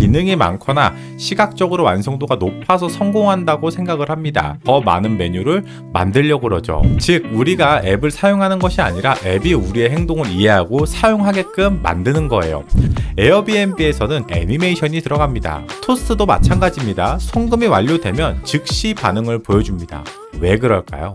기능이 많거나 시각적으로 완성도가 높아서 성공한다고 생각을 합니다. 더 많은 메뉴를 만들려고 그러죠. 즉 우리가 앱을 사용하는 것이 아니라 앱이 우리의 행동을 이해하고 사용하게끔 만드는 거예요. 에어비앤비에서는 애니메이션이 들어갑니다. 토스도 마찬가지입니다. 송금이 완료되면 즉시 반응을 보여줍니다. 왜 그럴까요?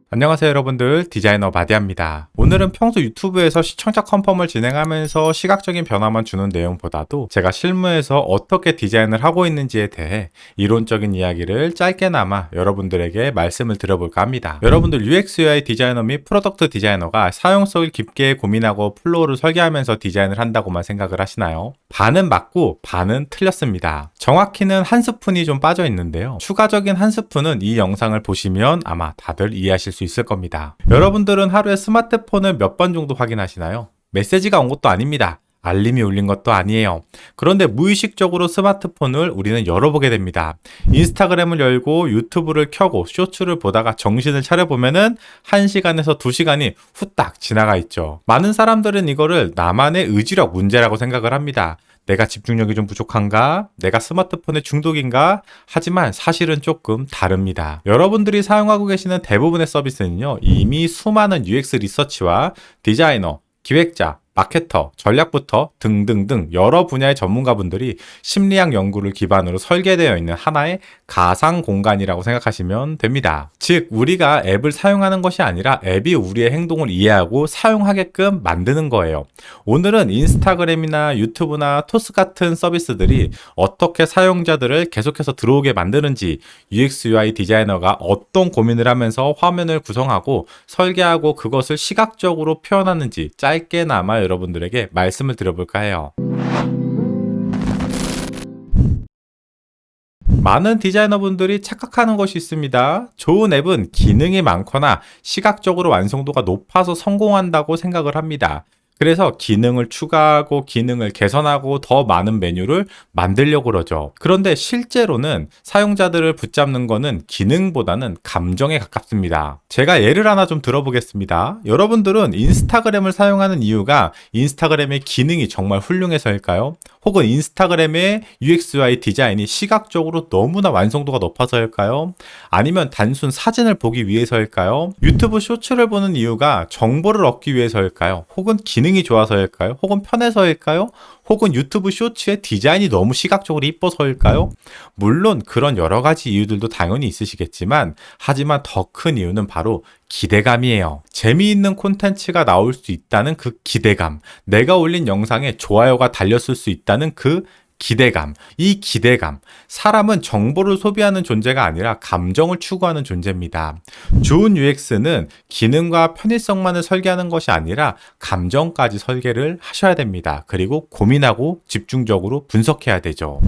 안녕하세요 여러분들, 디자이너 마디아입니다. 오늘은 평소 유튜브에서 시청자 컨펌을 진행하면서 시각적인 변화만 주는 내용보다도 제가 실무에서 어떻게 디자인을 하고 있는지에 대해 이론적인 이야기를 짧게나마 여러분들에게 말씀을 드려볼까 합니다. 여러분들 UX UI 디자이너 및 프로덕트 디자이너가 사용성을 깊게 고민하고 플로우를 설계하면서 디자인을 한다고만 생각을 하시나요? 반은 맞고 반은 틀렸습니다. 정확히는 한 스푼이 좀 빠져 있는데요. 추가적인 한 스푼은 이 영상을 보시면 아마 다들 이해하실 수 있을 겁니다. 여러분들은 하루에 스마트폰을 몇 번 정도 확인하시나요? 메시지가 온 것도 아닙니다. 알림이 울린 것도 아니에요. 그런데 무의식적으로 스마트폰을 우리는 열어보게 됩니다. 인스타그램을 열고 유튜브를 켜고 쇼츠를 보다가 정신을 차려보면은 1시간에서 2시간이 후딱 지나가 있죠. 많은 사람들은 이거를 나만의 의지력 문제라고 생각을 합니다. 내가 집중력이 좀 부족한가? 내가 스마트폰에 중독인가? 하지만 사실은 조금 다릅니다. 여러분들이 사용하고 계시는 대부분의 서비스는요, 이미 수많은 UX 리서치와 디자이너, 기획자, 마케터, 전략부터 등등등 여러 분야의 전문가분들이 심리학 연구를 기반으로 설계되어 있는 하나의 가상 공간이라고 생각하시면 됩니다. 즉 우리가 앱을 사용하는 것이 아니라 앱이 우리의 행동을 이해하고 사용하게끔 만드는 거예요. 오늘은 인스타그램이나 유튜브나 토스 같은 서비스들이 어떻게 사용자들을 계속해서 들어오게 만드는지, UX UI 디자이너가 어떤 고민을 하면서 화면을 구성하고 설계하고 그것을 시각적으로 표현하는지 짧게나마 여러분들에게 말씀을 드려볼까 해요. 많은 디자이너분들이 착각하는 것이 있습니다. 좋은 앱은 기능이 많거나 시각적으로 완성도가 높아서 성공한다고 생각을 합니다. 그래서 기능을 추가하고 기능을 개선하고 더 많은 메뉴를 만들려고 그러죠. 그런데 실제로는 사용자들을 붙잡는 거는 기능보다는 감정에 가깝습니다. 제가 예를 하나 좀 들어보겠습니다. 여러분들은 인스타그램을 사용하는 이유가 인스타그램의 기능이 정말 훌륭해서일까요? 혹은 인스타그램의 UX UI 디자인이 시각적으로 너무나 완성도가 높아서일까요? 아니면 단순 사진을 보기 위해서일까요? 유튜브 쇼츠를 보는 이유가 정보를 얻기 위해서일까요? 혹은 기능이 좋아서일까요? 혹은 편해서일까요? 혹은 유튜브 쇼츠의 디자인이 너무 시각적으로 이뻐서일까요? 물론 그런 여러 가지 이유들도 당연히 있으시겠지만, 하지만 더 큰 이유는 바로 기대감이에요. 재미있는 콘텐츠가 나올 수 있다는 그 기대감, 내가 올린 영상에 좋아요가 달렸을 수 있다는 그 기대감, 이 기대감. 사람은 정보를 소비하는 존재가 아니라 감정을 추구하는 존재입니다. 좋은 UX는 기능과 편의성만을 설계하는 것이 아니라 감정까지 설계를 하셔야 됩니다. 그리고 고민하고 집중적으로 분석해야 되죠.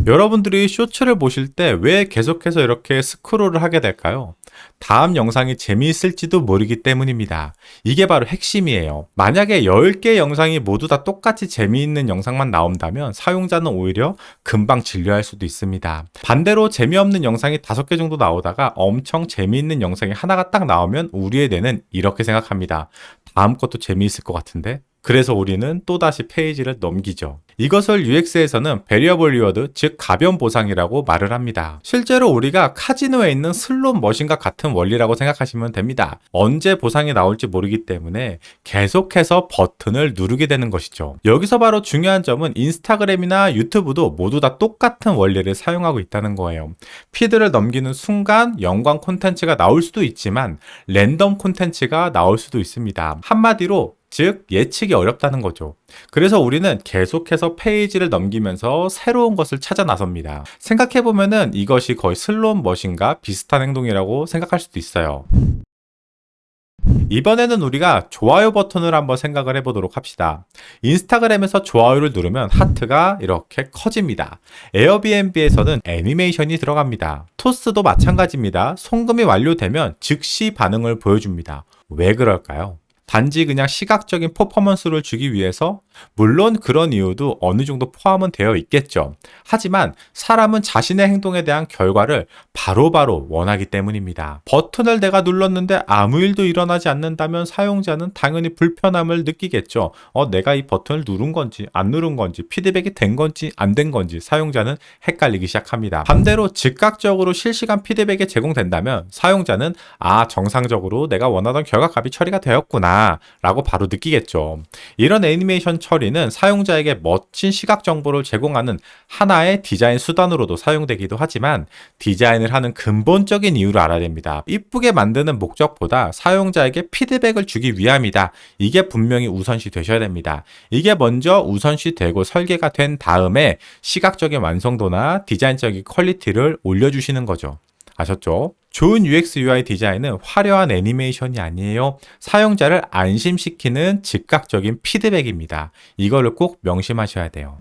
여러분들이 쇼츠를 보실 때 왜 계속해서 이렇게 스크롤을 하게 될까요? 다음 영상이 재미있을지도 모르기 때문입니다. 이게 바로 핵심이에요. 만약에 10개의 영상이 모두 다 똑같이 재미있는 영상만 나온다면 사용자는 오히려 금방 질려할 수도 있습니다. 반대로 재미없는 영상이 5개 정도 나오다가 엄청 재미있는 영상이 하나가 딱 나오면 우리의 뇌는 이렇게 생각합니다. 다음 것도 재미있을 것 같은데? 그래서 우리는 또다시 페이지를 넘기죠. 이것을 UX에서는 베리어블 리워드, 즉 가변 보상이라고 말을 합니다. 실제로 우리가 카지노에 있는 슬롯 머신과 같은 원리라고 생각하시면 됩니다. 언제 보상이 나올지 모르기 때문에 계속해서 버튼을 누르게 되는 것이죠. 여기서 바로 중요한 점은 인스타그램이나 유튜브도 모두 다 똑같은 원리를 사용하고 있다는 거예요. 피드를 넘기는 순간 연관 콘텐츠가 나올 수도 있지만 랜덤 콘텐츠가 나올 수도 있습니다. 한마디로 즉 예측이 어렵다는 거죠. 그래서 우리는 계속해서 페이지를 넘기면서 새로운 것을 찾아 나섭니다. 생각해보면은 이것이 거의 슬롯 머신과 비슷한 행동이라고 생각할 수도 있어요. 이번에는 우리가 좋아요 버튼을 한번 생각을 해보도록 합시다. 인스타그램에서 좋아요를 누르면 하트가 이렇게 커집니다. 에어비앤비에서는 애니메이션이 들어갑니다. 토스도 마찬가지입니다. 송금이 완료되면 즉시 반응을 보여줍니다. 왜 그럴까요? 단지 그냥 시각적인 퍼포먼스를 주기 위해서? 물론 그런 이유도 어느 정도 포함은 되어 있겠죠. 하지만 사람은 자신의 행동에 대한 결과를 바로바로 원하기 때문입니다. 버튼을 내가 눌렀는데 아무 일도 일어나지 않는다면 사용자는 당연히 불편함을 느끼겠죠. 내가 이 버튼을 누른 건지 안 누른 건지 피드백이 된 건지 안 된 건지 사용자는 헷갈리기 시작합니다. 반대로 즉각적으로 실시간 피드백이 제공된다면 사용자는 정상적으로 내가 원하던 결과값이 처리가 되었구나 라고 바로 느끼겠죠. 이런 애니메이션 처리는 사용자에게 멋진 시각 정보를 제공하는 하나의 디자인 수단으로도 사용되기도 하지만 디자인을 하는 근본적인 이유를 알아야 됩니다. 이쁘게 만드는 목적보다 사용자에게 피드백을 주기 위함이다. 이게 분명히 우선시 되셔야 됩니다. 이게 먼저 우선시 되고 설계가 된 다음에 시각적인 완성도나 디자인적인 퀄리티를 올려주시는 거죠. 아셨죠? 좋은 UX UI 디자인은 화려한 애니메이션이 아니에요. 사용자를 안심시키는 즉각적인 피드백입니다. 이거를 꼭 명심하셔야 돼요.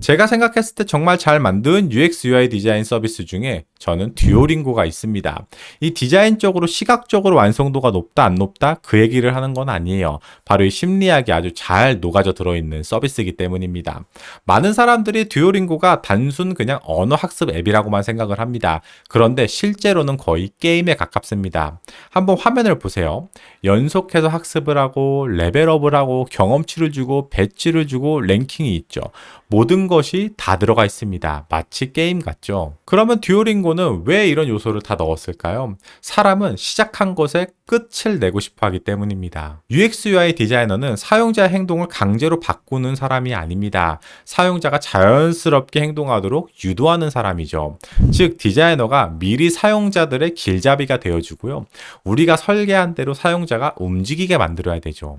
제가 생각했을 때 정말 잘 만든 UX UI 디자인 서비스 중에 저는 듀오링고가 있습니다. 이 디자인적으로 시각적으로 완성도가 높다 안 높다 그 얘기를 하는 건 아니에요. 바로 이 심리학이 아주 잘 녹아져 들어있는 서비스이기 때문입니다. 많은 사람들이 듀오링고가 단순 그냥 언어 학습 앱이라고만 생각을 합니다. 그런데 실제로는 거의 게임에 가깝습니다. 한번 화면을 보세요. 연속해서 학습을 하고 레벨업을 하고 경험치를 주고 배지를 주고 랭킹이 있죠. 모든 것이 다 들어가 있습니다. 마치 게임 같죠? 그러면 듀오링고는 왜 이런 요소를 다 넣었을까요? 사람은 시작한 것에 끝을 내고 싶어 하기 때문입니다. UX UI 디자이너는 사용자의 행동을 강제로 바꾸는 사람이 아닙니다. 사용자가 자연스럽게 행동하도록 유도하는 사람이죠. 즉, 디자이너가 미리 사용자들의 길잡이가 되어주고요. 우리가 설계한 대로 사용자가 움직이게 만들어야 되죠.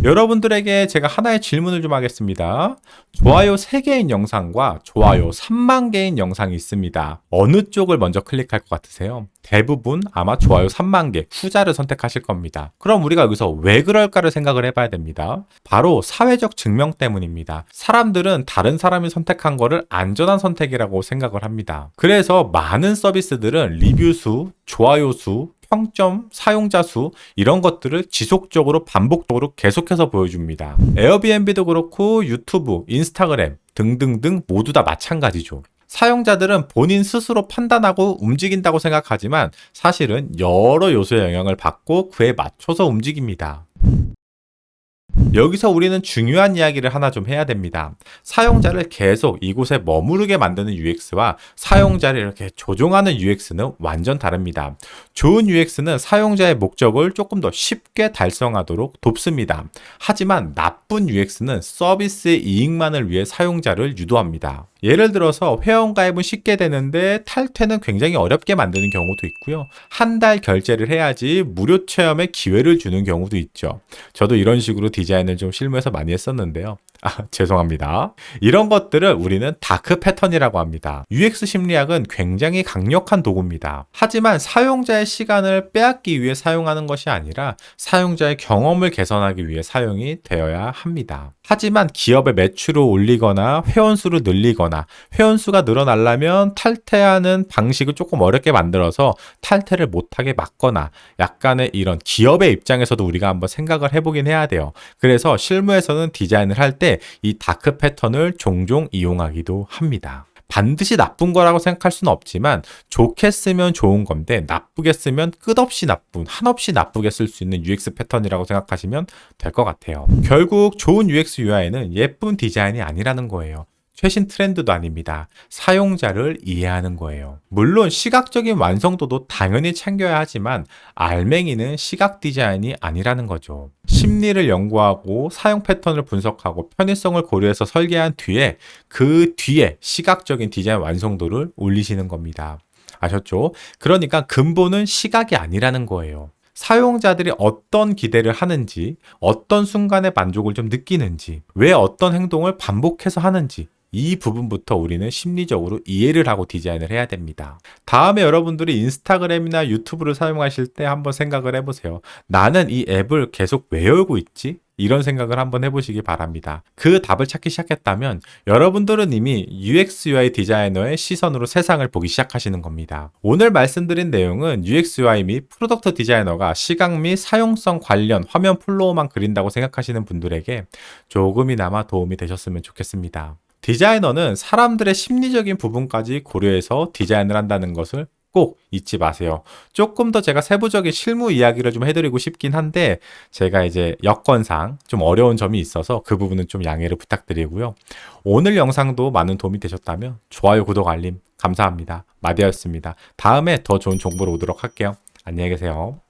여러분들에게 제가 하나의 질문을 좀 하겠습니다. 좋아요 3개인 영상과 좋아요 3만 개인 영상이 있습니다. 어느 쪽을 먼저 클릭할 것 같으세요? 대부분 아마 좋아요 3만 개, 후자를 선택하실 겁니다. 그럼 우리가 여기서 왜 그럴까를 생각을 해봐야 됩니다. 바로 사회적 증명 때문입니다. 사람들은 다른 사람이 선택한 거를 안전한 선택이라고 생각을 합니다. 그래서 많은 서비스들은 리뷰 수, 좋아요 수, 평점, 사용자 수 이런 것들을 지속적으로 반복적으로 계속해서 보여줍니다. 에어비앤비도 그렇고 유튜브, 인스타그램 등등등 모두 다 마찬가지죠. 사용자들은 본인 스스로 판단하고 움직인다고 생각하지만 사실은 여러 요소의 영향을 받고 그에 맞춰서 움직입니다. 여기서 우리는 중요한 이야기를 하나 좀 해야 됩니다. 사용자를 계속 이곳에 머무르게 만드는 UX와 사용자를 이렇게 조종하는 UX는 완전 다릅니다. 좋은 UX는 사용자의 목적을 조금 더 쉽게 달성하도록 돕습니다. 하지만 나쁜 UX는 서비스의 이익만을 위해 사용자를 유도합니다. 예를 들어서 회원가입은 쉽게 되는데 탈퇴는 굉장히 어렵게 만드는 경우도 있고요. 한 달 결제를 해야지 무료 체험의 기회를 주는 경우도 있죠. 저도 이런 식으로 디자인을 좀 실무에서 많이 했었는데요. 죄송합니다. 이런 것들을 우리는 다크 패턴이라고 합니다. UX 심리학은 굉장히 강력한 도구입니다. 하지만 사용자의 시간을 빼앗기 위해 사용하는 것이 아니라 사용자의 경험을 개선하기 위해 사용이 되어야 합니다. 하지만 기업의 매출을 올리거나 회원수를 늘리거나 회원수가 늘어나려면 탈퇴하는 방식을 조금 어렵게 만들어서 탈퇴를 못하게 막거나 약간의 이런 기업의 입장에서도 우리가 한번 생각을 해보긴 해야 돼요. 그래서 실무에서는 디자인을 할 때 이 다크 패턴을 종종 이용하기도 합니다. 반드시 나쁜 거라고 생각할 수는 없지만 좋게 쓰면 좋은 건데 나쁘게 쓰면 끝없이 나쁜, 한없이 나쁘게 쓸 수 있는 UX 패턴이라고 생각하시면 될 것 같아요. 결국 좋은 UX UI는 예쁜 디자인이 아니라는 거예요. 최신 트렌드도 아닙니다. 사용자를 이해하는 거예요. 물론 시각적인 완성도도 당연히 챙겨야 하지만 알맹이는 시각 디자인이 아니라는 거죠. 심리를 연구하고 사용 패턴을 분석하고 편의성을 고려해서 설계한 뒤에 그 뒤에 시각적인 디자인 완성도를 올리시는 겁니다. 아셨죠? 그러니까 근본은 시각이 아니라는 거예요. 사용자들이 어떤 기대를 하는지, 어떤 순간에 만족을 좀 느끼는지, 왜 어떤 행동을 반복해서 하는지 이 부분부터 우리는 심리적으로 이해를 하고 디자인을 해야 됩니다. 다음에 여러분들이 인스타그램이나 유튜브를 사용하실 때 한번 생각을 해보세요. 나는 이 앱을 계속 왜 열고 있지? 이런 생각을 한번 해보시기 바랍니다. 그 답을 찾기 시작했다면 여러분들은 이미 UX UI 디자이너의 시선으로 세상을 보기 시작하시는 겁니다. 오늘 말씀드린 내용은 UX UI 및 프로덕트 디자이너가 시각 및 사용성 관련 화면 플로우만 그린다고 생각하시는 분들에게 조금이나마 도움이 되셨으면 좋겠습니다. 디자이너는 사람들의 심리적인 부분까지 고려해서 디자인을 한다는 것을 꼭 잊지 마세요. 조금 더 제가 세부적인 실무 이야기를 좀 해드리고 싶긴 한데 제가 이제 여건상 좀 어려운 점이 있어서 그 부분은 좀 양해를 부탁드리고요. 오늘 영상도 많은 도움이 되셨다면 좋아요, 구독, 알림 감사합니다. 마디아였습니다. 다음에 더 좋은 정보로 오도록 할게요. 안녕히 계세요.